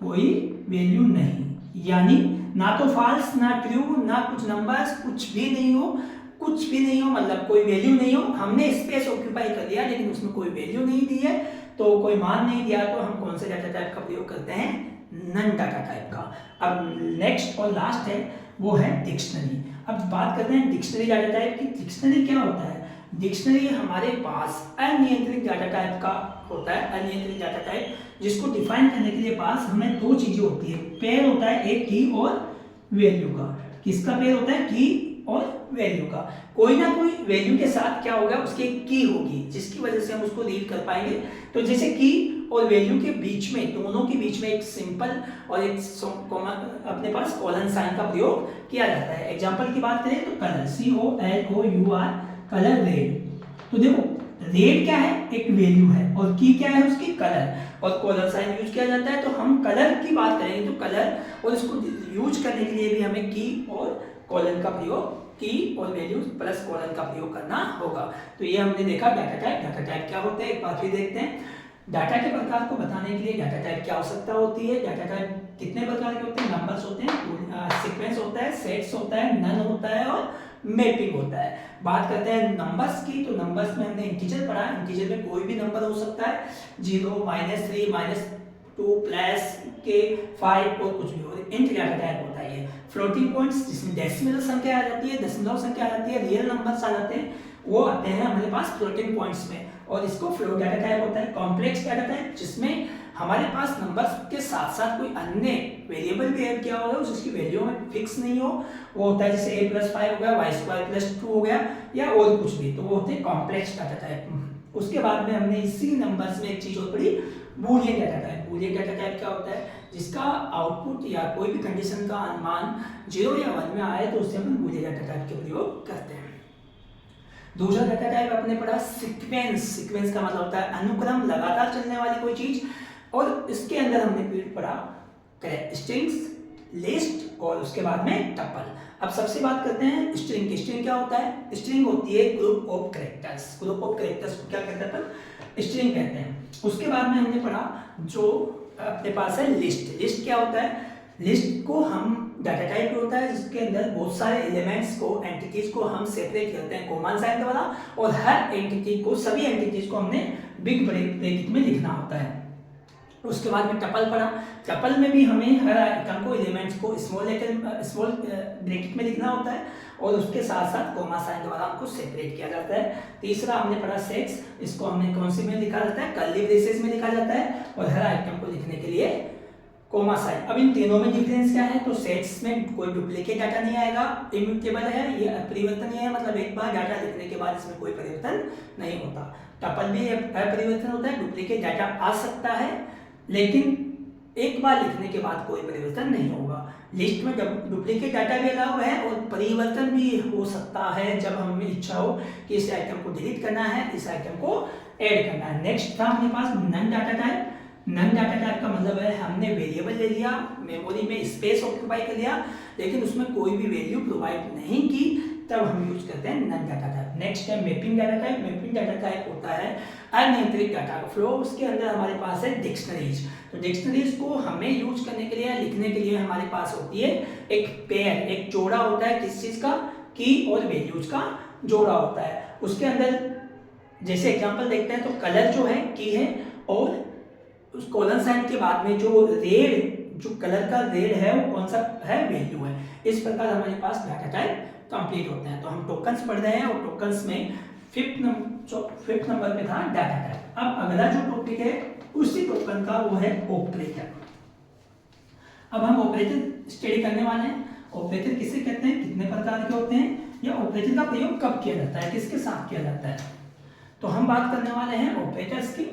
कोई वैल्यू नहीं, यानी ना तो फॉल्स ना ट्रू ना कुछ नंबर्स, कुछ भी नहीं हो, कुछ भी नहीं हो, मतलब कोई वैल्यू नहीं हो। हमने स्पेस ऑक्यूपाई कर लिया लेकिन उसमें कोई वैल्यू नहीं दी है, तो कोई मान नहीं दिया, तो हम कौन से डाटा टाइप का प्रयोग करते हैं, नन डाटा टाइप का। अब नेक्स्ट और लास्ट है वो है डिक्शनरी। अब बात करते हैं डिक्शनरी डाटा टाइप की। डिक्शनरी क्या होता है, डिक्शनरी हमारे पास अनियंत्रित डाटा टाइप का होता है। अनियंत्रित डाटा टाइप जिसको डिफाइन करने के लिए पास हमें 2 चीजें होती है, पेयर होता है एक की और वैल्यू का। किसका पेयर होता है, की और वैल्यू का। कोई ना कोई वैल्यू के साथ क्या होगा, उसकी एक की होगी जिसकी वजह से हम उसको रीड कर पाएंगे। तो जैसे की और वैल्यू के बीच में, दोनों के बीच में एक सिंपल और एक अपने पास कॉलन साइन का प्रयोग किया जाता है। एग्जांपल की बात करें तो कलर, COLOUR, कलर रेड। तो देखो रेड क्या है, एक वैल्यू है, और की क्या है उसकी, कलर, और कॉलन साइन यूज किया जाता है। तो हम कलर की बात करेंगे तो कलर, और इसको यूज करने के लिए भी हमें की और कॉलन का प्रयोग, की और वैल्यू प्लस कॉलन का प्रयोग करना होगा। तो ये हमने देखा डाटा टाइप। डाटा टाइप क्या होते हैं एक बार फिर देखते हैं। डाटा के प्रकार को बताने के लिए डाटा टाइप की आवश्यकता होती है। डाटा टाइप कितने प्रकार के होते हैं? नंबर्स होते हैं, सीक्वेंस होता है, सेट्स होता है, नन होता है और मैपिंग होता है। बात करते हैं नंबर्स की, तो नंबर्स में हमने इंटीजर पढ़ा। इंटीजर में कोई भी नंबर हो सकता है, 0, -3, -2, प्लस के 5 और कुछ भी हो। इंट क्या टाइप होता है? ये फ्लोटिंग पॉइंट्स जिसमें डेसिमल संख्या आ जाती है, दशमलव संख्या आ जाती है, रियल नंबर्स आ जाते हैं, वो आते हैं हमारे पास फ्लोटिंग पॉइंट्स में। और इसको फ्लोट डाटा टाइप होता है। कॉम्प्लेक्स डाटा टाइप जिसमें हमारे पास नंबर्स के साथ साथ कोई अन्य वेरिएबल भी ऐड किया होगा जिसकी वैल्यू में फिक्स नहीं हो, वो होता है जैसे a+5 हो गया, y² + 2 हो गया, या और कुछ भी, तो वो होते हैं कॉम्प्लेक्स डाटा टाइप। उसके बाद में हमने इसी नंबर्स में एक चीज और पढ़ी, Boolean data type. Boolean data type क्या होता है? जिसका आउटपुट या कोई भी कंडीशन का अनुमान 0 या 1 में आए तो उससे हम बूलियन डाटा टाइप का प्रयोग करते हैं। दूसरा डाटा टाइप आपने पढ़ा सीक्वेंस। सीक्वेंस का मतलब होता है अनुक्रम, लगातार चलने वाली कोई चीज। और इसके अंदर हमने पढ़ा स्ट्रिंग्स, लिस्ट और उसके बाद में टपल। अब सबसे बात करते हैं स्ट्रिंग की। स्ट्रिंग क्या होता है? स्ट्रिंग होती है group of characters. Group of characters को क्या कहते हैं? स्ट्रिंग कहते हैं। उसके बाद में हमने पढ़ा जो अपने पास है लिस्ट। लिस्ट क्या होता है? लिस्ट को हम डाटा टाइप होता है जिसके अंदर बहुत सारे एलिमेंट्स को, एंटिटीज को हम सेपरेट करते हैं कोमा साइन द्वारा, और हर एंटिटी को, सभी एंटिटीज को हमने बिग ब्रैकेट में लिखना होता है। उसके बाद में टपल पढ़ा। टपल में भी हमें हर आइटम को, एलिमेंट्स को स्मॉल ब्रैकेट में लिखना होता है और उसके साथ साथ कोमा साइन द्वारा हमको सेपरेट किया जाता है। तीसरा हमने पढ़ा सेट्स। इसको हमने कौन सी में लिखा जाता है? कर्ली ब्रेसेस में लिखा जाता है, और हर आइटम को लिखने के लिए कोमा साइन। अब इन तीनों में डिफरेंस क्या है? तो सेट्स में कोई डुप्लीकेट डाटा नहीं आएगा, इम्यूटेबल है, ये अपरिवर्तनीय है, मतलब एक बार डाटा लिखने के बाद इसमें कोई परिवर्तन नहीं होता। टपल भी अपरिवर्तन होता है, डुप्लीकेट डाटा आ सकता है लेकिन एक बार लिखने के बाद कोई परिवर्तन नहीं होगा। लिस्ट में डुप्लीकेट डाटा भी अलाउ है और परिवर्तन भी हो सकता है जब हमें इच्छा हो कि इस आइटम को डिलीट करना है, इस आइटम को ऐड करना है। नेक्स्ट था हमारे पास none data type. None data type का मतलब है हमने वेरिएबल ले लिया, मेमोरी में स्पेस ऑक्यूपाई कर लिया, लेकिन उसमें कोई भी वैल्यू प्रोवाइड नहीं की, तब हम यूज करते हैं नन डाटा टाइप। नेक्स्ट है mapping data type. Mapping data type होता है अनियंत्रित डाटा का फ्लो। उसके अंदर हमारे पास है डिक्शनरीज। तो डिक्शनरीज को हमें यूज करने के लिए, लिखने के लिए हमारे पास होती है एक पेयर, एक जोड़ा होता है किस चीज का? की और वैल्यूज का जोड़ा होता है। उसके अंदर जैसे एग्जांपल देखते हैं तो कलर जो है की है, और उस कॉलन साइन के बाद में जो रेड, जो कलर का रेड है वो कौन सा है? वैल्यू है। इस प्रकार हमारे पास डाटा टाइप कंप्लीट होते हैं। तो हम टोकन्स पढ़ रहे हैं और टोकन्स में फिफ्थ नंबर पे था डाटा टाइप। अब अगला जो टॉपिक है उसी टोकन का वो है ऑपरेटर। अब हम ऑपरेटर स्टडी करने वाले हैं। ऑपरेटर किसे कहते हैं, कितने प्रकार के होते हैं, या ऑपरेटर का प्रयोग कब किया जाता है, किसके साथ किया जाता है, तो हम बात करने वाले हैं ऑपरेटर्स की।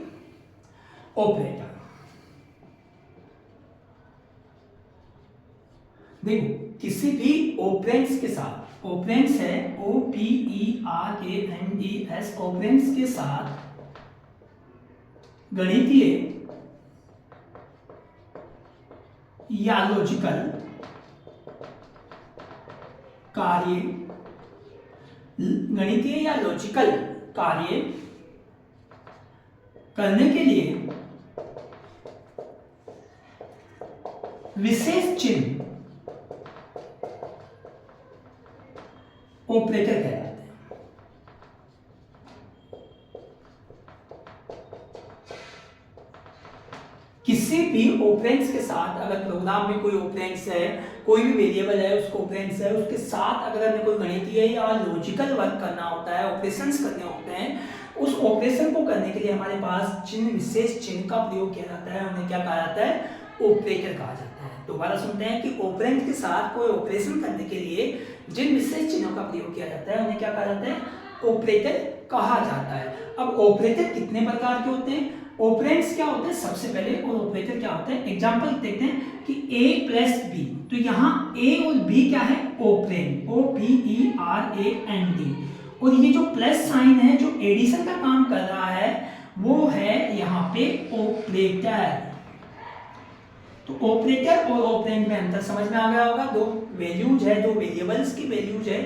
ऑपरेटर देखो, किसी भी ऑपरेंड्स के साथ, ऑपरेंड्स है OPERANDS, ऑपरेंड्स के साथ गणितीय या लॉजिकल कार्य, गणितीय या लॉजिकल कार्य करने के लिए विशेष चिन्ह ऑपरेटर कहलाते हैं। किसी भी ऑपरेंड्स के साथ, अगर प्रोग्राम में कोई ऑपरेंड्स है, कोई भी वेरिएबल है, उसको ऑपरेंड्स है, उसके साथ अगर हमें कोई गणितीय या लॉजिकल वर्क करना होता है, ऑपरेशंस करने होते हैं, उस ऑपरेशन को करने के लिए हमारे पास चिन्ह, विशेष चिन्ह का प्रयोग किया जाता है। उन्हें क्या कहा जाता है? ऑपरेटर कहा जाता है। दोबारा सुनते हैं कि ऑपरेंड के साथ कोई ऑपरेशन करने के लिए जिन विशेष चिन्हों का प्रयोग किया जाता है उन्हें क्या कहा जाता है? ऑपरेटर कहा जाता है। अब ऑपरेटर कितने प्रकार के होते हैं? ऑपरेंड्स क्या होते हैं सबसे पहले, और ऑपरेटर क्या होते हैं? एग्जांपल देखते हैं कि a + b, तो यहाँ a और b क्या है? ऑपरेंड, OPERAND, और ये जो प्लस साइन है जो एडिशन का काम कर रहा है वो है यहाँ पे ऑपरेटर। तो ऑपरेटर और ऑपरेंड में अंतर समझ में आ गया होगा। दो वैल्यूज है, दो वेरिएबल्स की वैल्यूज है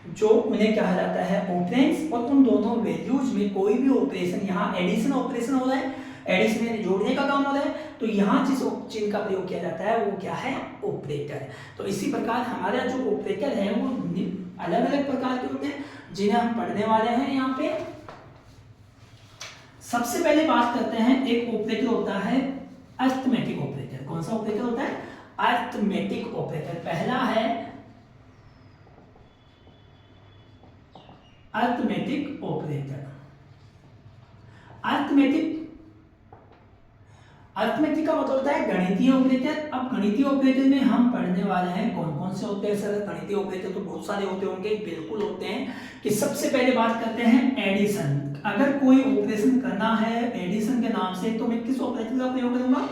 जो उन्हें कहा जाता है ऑपरेंड्स, और उन दोनों वैल्यूज में कोई भी ऑपरेशन, यहाँ एडिशन ऑपरेशन हो रहा है, एडिशन में जोड़ने का काम हो रहा है, तो यहाँ जिस चिन्ह का प्रयोग किया जाता है वो क्या है, ऑपरेटर। तो इसी प्रकार हमारा जो ऑपरेटर है वो अलग अलग प्रकार के होते हैं जिन्हें हम पढ़ने वाले हैं यहाँ पे। सबसे पहले बात करते हैं, एक ऑपरेटर होता है अरिथमेटिक ऑपरेटर। कौन सा ऑपरेटर होता है, अरिथमेटिक ऑपरेटर। पहला है अरिथमेटिक ऑपरेटर। अरिथमेटिक का मतलब होता है गणितीय ऑपरेटर। अब गणितीय ऑपरेटर में हम पढ़ने वाले हैं कौन कौन से होते हैं सर। गणितीय ऑपरेटर तो बहुत सारे होते होंगे, बिल्कुल होते हैं। कि सबसे पहले बात करते हैं एडिशन। अगर कोई ऑपरेशन करना है एडिशन के नाम से तो मैं किस ऑपरेटर का प्रयोग करूंगा,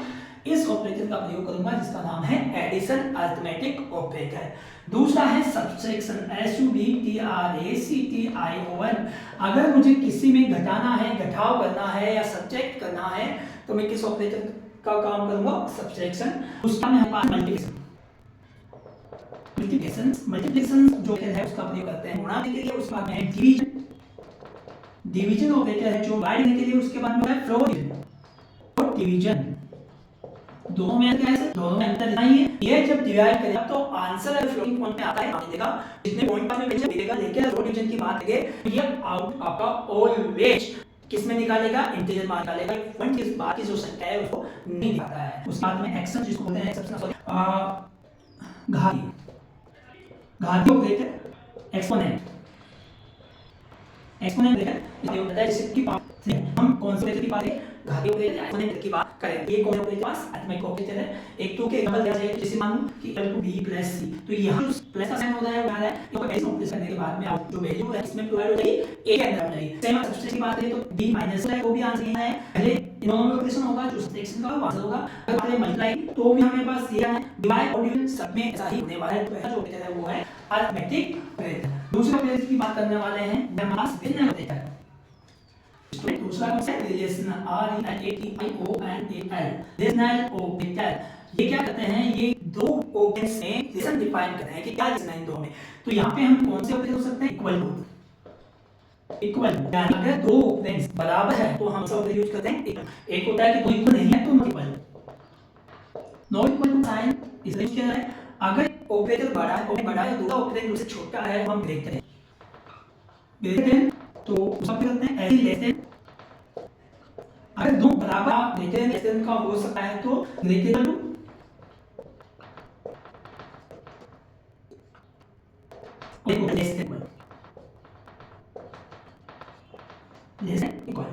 इस ऑपरेटर का प्रयोग करूंगा जिसका नाम है एडिशन, अरिथमेटिक ऑपरेटर। दूसरा है सब्ट्रैक्शन, SUBTRACTION। अगर मुझे किसी में घटाना है, घटाव करना है या सब्ट्रैक्ट करना है तो मैं किस ऑपरेटर का काम करूंगा, सब्ट्रैक्शन। उसका मैं मल्टीप्लिकेशन जो है उसका प्रयोग करते हैं गुणा के लिए। उसके बाद में डिवीजन ऑपरेटर है जो बाहर के लिए। उसके बाद में है फ्लोरिजन और डिवीजन। दोनों में क्या है, दोनों में अंतर नहीं है। ये जब डिवाइड करेगा तो आंसर अगर फ्लोटिंग पॉइंट में आता है आने देगा, जितने पॉइंट में मिलेगा। लेकिन फ्लोट डिवीजन की बात करें ये आउट आपका ऑलवेज किस में निकालेगा, इंटीजर में निकालेगा। पॉइंट के बाद की जो संख्या है उसको नहीं दिखाता है। उसके बाद में एक्शन जिसको बोलते हैं घाती ऑपरेटर, एक्सपोनेंट ऑपरेटर ये होता है जिसकी बात हम कौन से ऑपरेटर की बात करें, घाती ऑपरेटर एक्सपोनेंट की बात करें। ये कौन ऑपरेटर पास अरिथमेटिक ऑपरेटर है। एक तो के एग्जांपल दिया जाए जैसे मान लो कि equal to b plus c, तो यहां जो प्लस का साइन होता है वो क्या है, ये ऐसे ऑपरेशन करने के बाद में आउट जो वैल्यू है इसमें प्रोवाइड हो जाएगी a के अंदर आ जाएगी। सेम सब्ट्रैक्शन की बात करें तो b माइनस है वो भी आंसर यहां है। पहले इन दोनों में ऑपरेशन होगा जो सब्ट्रैक्शन का आंसर होगा। अगर पहले मल्टीप्लाई तो भी हमारे पास ये है, डिवाइड और डिवीजन सब में ऐसा ही होने वाला है। तो पहला जो ऑपरेटर है वो है अरिथमेटिक ऑपरेटर। दूसरे ऑपरेटर की बात करने वाले हैं हमारे पास भिन्न ऑपरेटर। दूसरा कौन सा है, रिलेशनल, RELATIONAL, रिलेशनल ऑपरेटर। ये क्या करते हैं, ये दो ऑपरेटर्स में रिलेशन डिफाइन करते हैं कि क्या रिलेशन है इन दोनों में। तो यहाँ पे हम कौन से ऑपरेटर हो सकते हैं, इक्वल टू। यानी अगर दो ऑपरेटर्स बराबर है तो हम सब ऑपरेटर यूज करते हैं। एक होता है कि दो इक्वल नहीं है तो नॉट इक्वल टू साइन इसलिए यूज किया जाए। अगर ऑपरेटर बड़ा है दूसरा ऑपरेटर उससे छोटा है तो हम ग्रेटर देन तो उसका क्या करते हैं, एज लेस देन। अगर दो बराबर ग्रेटर लेस देन का हो सकता है तो greater to less than equal.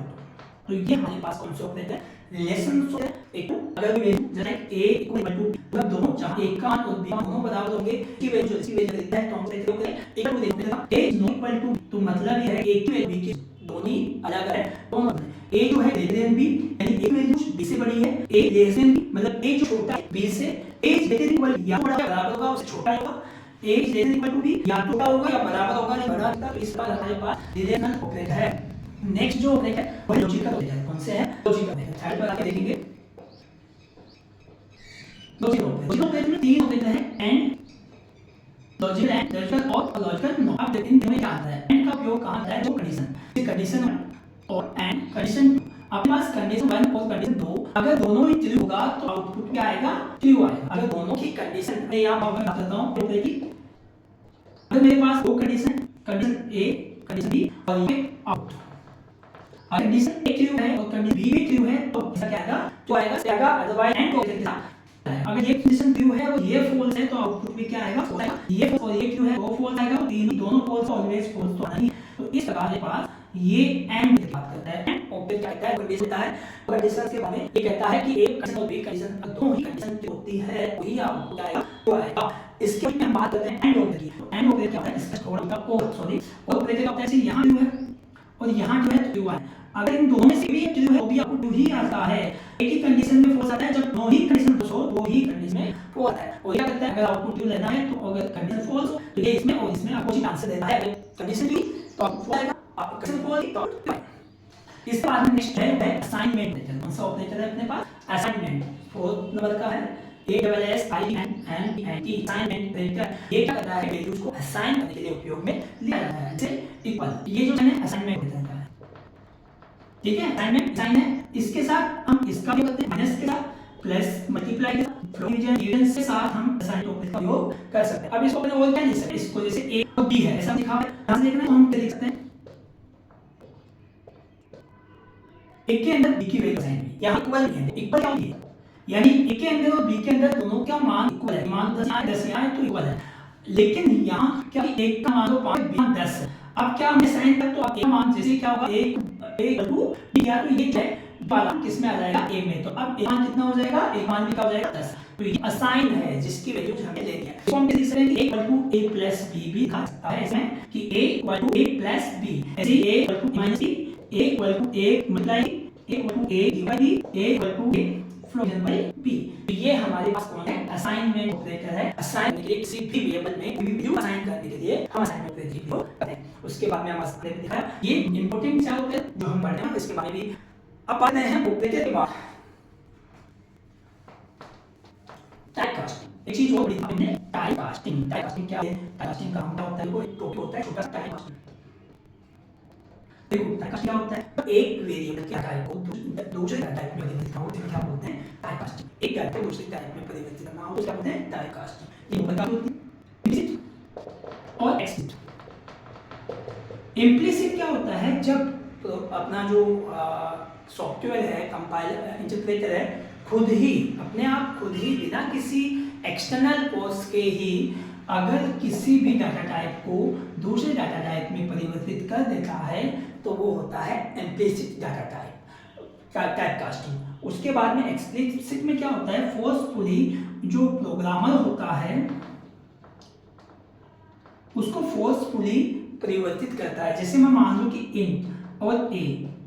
तो ये हमारे पास कौन सा ऑपरेटर है, रिलेशन है। एक अगर वैल्यू जैसे a इक्वल टू मतलब दोनों जहां a का और b दोनों बराबर होंगे की वैल्यू इसकी वैल्यू देता है तो हम कहते हैं इक्वल टू देता है। a नॉट इक्वल टू तो मतलब ये है a की वैल्यू b की दोनों ही अलग है। तो मतलब a जो है ग्रेटर देन b यानी a की वैल्यू b से बड़ी है, a लेस देन b मतलब a जो छोटा है b से, a ग्रेटर इक्वल या बड़ा बराबर होगा उससे छोटा होगा, a greater equal to b या छोटा होगा या बराबर होगा नहीं बड़ा होगा। तो इस बार हमारे पास रिलेशनल ऑपरेटर है। नेक्स्ट जो ऑपरेटर है वो लॉजिकल ऑपरेटर। कौन से है, लॉजिकल ऑपरेटर। साइड पर आके देखेंगे लॉजिकल ऑपरेटर में तीन ऑपरेटर हैं, एंड, लॉजिकल और लॉजिकल नो। अब देखते हैं क्या आता है। एंड का उपयोग कहां आता है, जो कंडीशन 1 और एंड कंडीशन 2। अपने पास कंडीशन 1 और कंडीशन 2 अगर दोनों ही ट्रू होगा तो आउटपुट क्या आएगा, ट्रू आएगा। अगर दोनों की कंडीशन मैं यहां पर बात करता हूं तो देखिए अगर मेरे पास दो कंडीशन ए कंडीशन बी और ये आउट, अगर कंडीशन ए ट्रू है और कंडीशन बी भी ट्रू है तो इसका क्या आएगा, तो आएगा अदरवाइज एंड ऑपरेटर के साथ। अगर ये कंडीशन ट्रू है और ये फॉल्स है तो आउटपुट भी क्या आएगा, फॉल्स आएगा। ये फॉल्स और ये ट्रू है वो फॉल्स आएगा, दोनों फॉल्स ऑलवेज फॉल्स तो नहीं। तो इस प्रकार के पास ये एंड की बात करता है। एंड ऑपरेटर क्या कहता है, कंडीशन होता है। कंडीशन के बारे में ये कहता है कि एक कंडीशन और बी कंडीशन दोनों ही कंडीशन ट्रू होती है वही आउटपुट आएगा तो आएगा। इसके बाद हम बात करते हैं एंड ऑपरेटर की। एंड ऑपरेटर क्या होता है, इसका थोड़ा सा ऑपरेटर क्या होता है, यहां ट्रू है और यहां जो है ट्रू है। अगर इन दोनों में से भी एक ट्रू है वो भी आपको ट्रू ही आता है। एक ही कंडीशन में फॉल्स आता है, जब दोनों ही कंडीशन फॉल्स हो वो ही कंडीशन में फॉल्स आता है। और क्या करता है, अगर आउटपुट ट्रू लेना है तो अगर कंडीशन फॉल्स हो तो ये इसमें और इसमें आपको ठीक आंसर देना है। अगर कंडीशन ट्रू तो आउटपुट आएगा, आपको कंडीशन फॉल्स तो आउटपुट। इसके बाद में नेक्स्ट है असाइनमेंट ऑपरेटर। कौन सा ऑपरेटर है अपने पास, असाइनमेंट। 4 नंबर का है ASSINMENT असाइनमेंट ऑपरेटर। ये क्या करता है, वैल्यूज को असाइन करने के लिए उपयोग में लिया जाता है। जैसे इक्वल, ये जो है असाइनमेंट ऑपरेटर का है, ठीक है। असाइनमेंट साइन है, इसके साथ हम इसका भी करते हैं माइनस के साथ प्लस मल्टीप्लाई डिवीजन से साथ हम असाइन टॉपिक का उपयोग कर सकते हैं। अब इसको अपने और क्या लिख सकते हैं, इसको जैसे a और b है ऐसा लिखा है, यहां से देखना है तो हम क्या लिख सकते हैं, एक के अंदर b की वैल्यू असाइन हुई, यहां इक्वल है, इक्वल क्या है यानी a के अंदर और b के अंदर दोनों का मान इक्वल है, मान 10 यहाँ है तो इक्वल है, लेकिन यहाँ क्या एक का मान तो 5 b 10 है। अब क्या हमने साइन कर तो अब a मान जैसे क्या होगा a टू b या तो ये क्या है वाला किस में आ जाएगा a में, तो अब a मान कितना हो जाएगा, a मान भी क्या हो जाएगा 10, तो ये असाइन है जिसकी वैल्यू हमें लेनी है। इसको हम कैसे लिख सकते हैं कि a equal to a plus b भी लिखा सकता है इसमें कि a equal to a plus b, ऐसे a equal to minus b, a equal to a multiply a equal to a divide b, a equal to a floor division by b। तो ये हमारे पास कौन है, असाइनमेंट ऑपरेटर है। Assign के लिए किसी भी वेरिएबल में वैल्यू असाइन करने के लिए हम असाइनमेंट ऑपरेटर का उपयोग करते हैं। उसके बाद में हम असाइनमेंट दिखाया, ये इंपॉर्टेंट क्या होता है जो हम पढ़ने हैं इसके बारे में भी। अब पढ़ते हैं ऑपरेटर के बाद टाइप कास्टिंग, एक चीज और पढ़ी हमने टाइप कास्टिंग। टाइप कास्टिंग क्या है, टाइप कास्टिंग का मतलब होता है वो एक टॉपिक होता है छोटा सा टाइप कास्टिंग। देखो टाइप कास्टिंग क्या होता है, एक वेरिएबल के टाइप को दूसरे टाइप में परिवर्तित करना हो तो क्या बोलते हैं टाइप कास्टिंग। एक टाइप को दूसरे टाइप में परिवर्तित करना हो तो क्या बोलते हैं टाइप कास्टिंग। ये दो प्रकार होती है, इम्प्लिसिट और एक्सप्लिसिट। इम्प्लिसिट क्या होता है, जब तो अपना जो सॉफ्टवेयर है, कंपाइलर इंटरप्रेटर है, खुद ही अपने आप खुद ही बिना किसी एक्सटर्नल फोर्स के ही अगर किसी भी डाटा टाइप को दूसरे डाटा टाइप में परिवर्तित कर देता है तो वो होता है इम्प्लिसिट डाटा टाइप कास्टिंग। उसके बाद में एक्सप्लिसिट में क्या होता है, फोर्सफुली जो प्रोग्रामर होता है उसको फोर्सफुली परिवर्तित करता है। जैसे मैं मान लो कि इंट और a,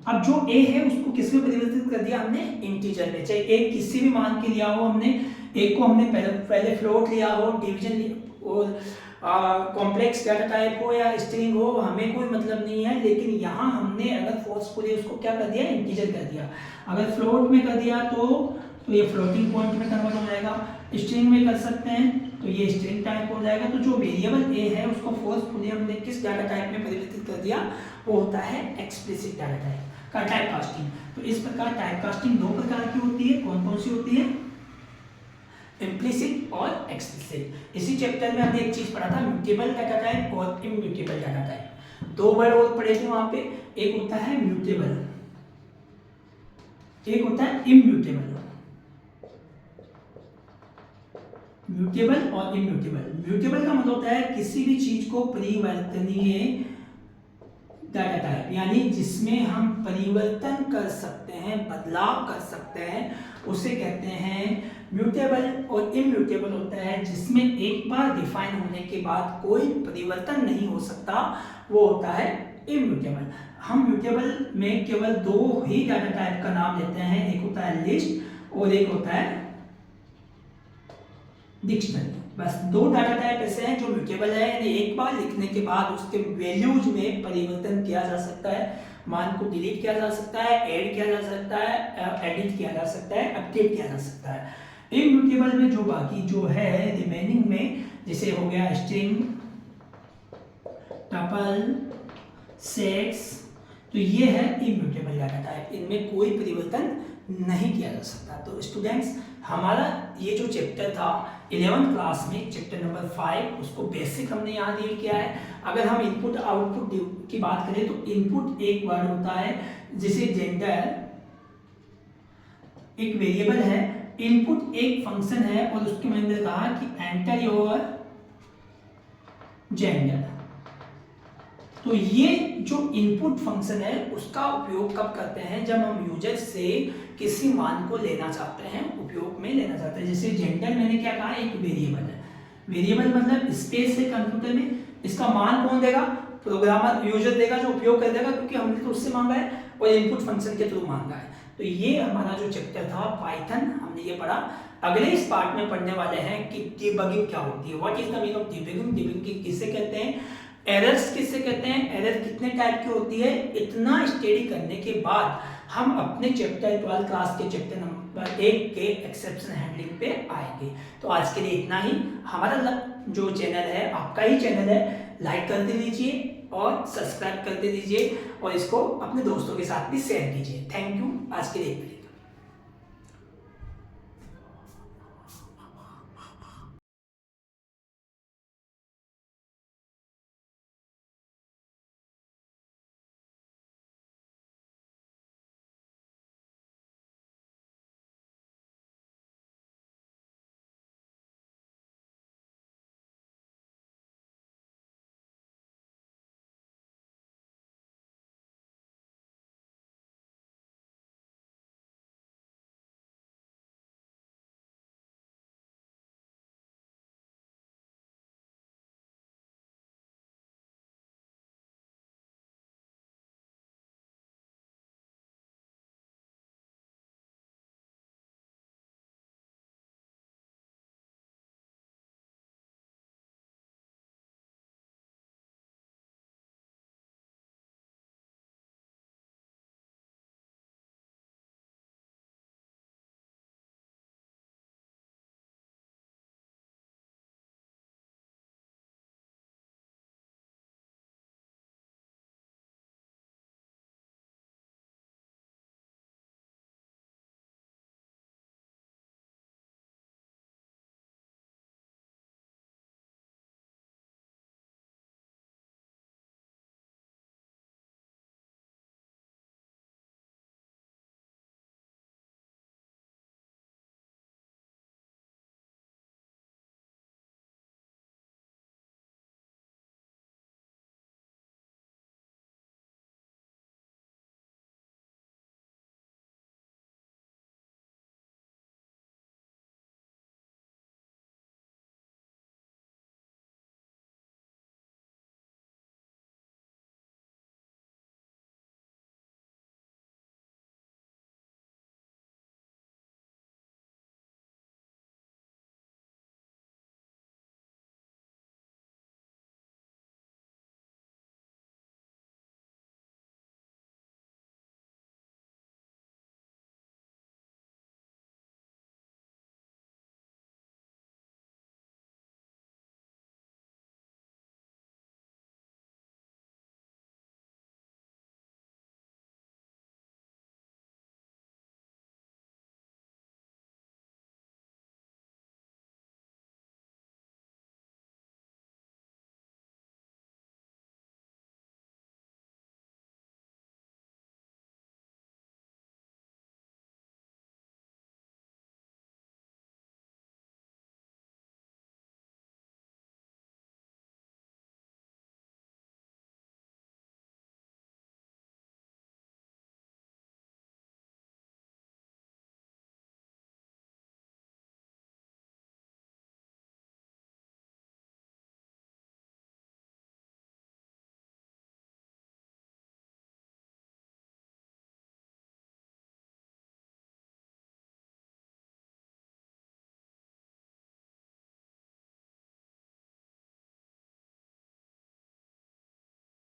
अब जो a है उसको किस में परिवर्तित कर दिया हमने, इंटीजर में। चाहे a किसी भी मान के लिया हो, हमने a को हमने पहले फ्लोट लिया हो, डिवीजन और कॉम्प्लेक्स डाटा टाइप हो या स्ट्रिंग हो, हमें कोई मतलब नहीं है, लेकिन यहाँ हमने अगर फोर्सफुली उसको क्या कर दिया, इंटीजर कर दिया। अगर फ्लोट में कर दिया तो ये फ्लोटिंग पॉइंट में कन्वर्ट हो जाएगा, स्ट्रिंग में कर सकते हैं तो ये स्ट्रिंग टाइप हो जाएगा। तो जो वेरिएबल a है उसको फोर्सफुली हमने किस डाटा टाइप में परिवर्तित कर दिया, वो होता है एक्सप्लिसिट डाटा टाइप का टाइप कास्टिंग। तो इस प्रकार टाइप कास्टिंग दो प्रकार की होती है, कौन कौन सी होती है, इम्प्लिसिट और एक्सप्लिसिट। इसी चैप्टर में हमने एक चीज पढ़ा था, म्यूटेबल डाटा टाइप और इम्यूटेबल डाटा टाइप। दो वर्ड और पढ़े थे वहां पे, एक होता है म्यूटेबल, एक होता है इम्यूटेबल। म्यूटेबल और इम्यूटेबल। म्यूटेबल का मतलब होता है किसी भी चीज को परिवर्तनीय डाटा टाइप, यानी जिसमें हम परिवर्तन कर सकते हैं, बदलाव कर सकते हैं, उसे कहते हैं म्यूटेबल। और इम्यूटेबल होता है जिसमें एक बार डिफाइन होने के बाद कोई परिवर्तन नहीं हो सकता, वो होता है इम्यूटेबल। हम म्यूटेबल में केवल दो ही डाटा टाइप का नाम लेते हैं, एक होता है लिस्ट और एक होता है डिक्शनरी। बस दो डाटा टाइप ऐसे हैं जो म्यूटेबल है, यानी एक बार लिखने के बाद उसके वैल्यूज में परिवर्तन किया जा सकता है, मान को डिलीट किया जा सकता है, ऐड किया जा सकता है, एडिट किया जा सकता है, अपडेट किया जा सकता है। इम्यूटेबल में जो बाकी जो है रिमेनिंग में, जैसे हो गया स्ट्रिंग, टपल, सेट्स, तो ये है इम्यूटेबल डाटा टाइप, इनमें कोई परिवर्तन नहीं किया जा सकता। तो स्टूडेंट्स, हमारा ये जो चैप्टर था 11th क्लास में, चैप्टर नंबर 5, उसको बेसिक हमने यहाँ डील किया है। अगर हम इनपुट आउटपुट की बात करें तो इनपुट एक वर्ड होता है, जैसे जेंडर एक वेरिएबल है, इनपुट एक फंक्शन है और उसके मैंने कहा कि एंटर योर जेंडर। तो ये जो इनपुट फंक्शन है उसका उपयोग कब करते हैं, जब हम यूजर से किसी मान को लेना चाहते हैं, उपयोग में लेना चाहते हैं। जैसे जेंडर मैंने क्या कहा, एक वेरिएबल है, वेरिएबल मतलब स्पेस है कंप्यूटर में, इसका मान कौन देगा, प्रोग्रामर यूजर देगा जो उपयोग कर देगा, क्योंकि हमने तो उससे मांगा है और इनपुट फंक्शन के थ्रू मांगा है। तो ये हमारा जो चैप्टर था पाइथन, हमने ये पढ़ा। अगले इस पार्ट में पढ़ने वाले हैं कि डिबगिंग क्या होती है, what is the meaning of debugging, debugging किसे कहते हैं, एरर्स किससे कहते हैं, एरर कितने टाइप की होती है। इतना स्टडी करने के बाद हम अपने चैप्टर 12 क्लास के चैप्टर नंबर 1 के एक्सेप्शन हैंडलिंग पे आएंगे। तो आज के लिए इतना ही। हमारा जो चैनल है आपका ही चैनल है, लाइक कर दीजिए और सब्सक्राइब कर दीजिए और इसको अपने दोस्तों के साथ भी शेयर कीजिए। Thank you. आज के लिए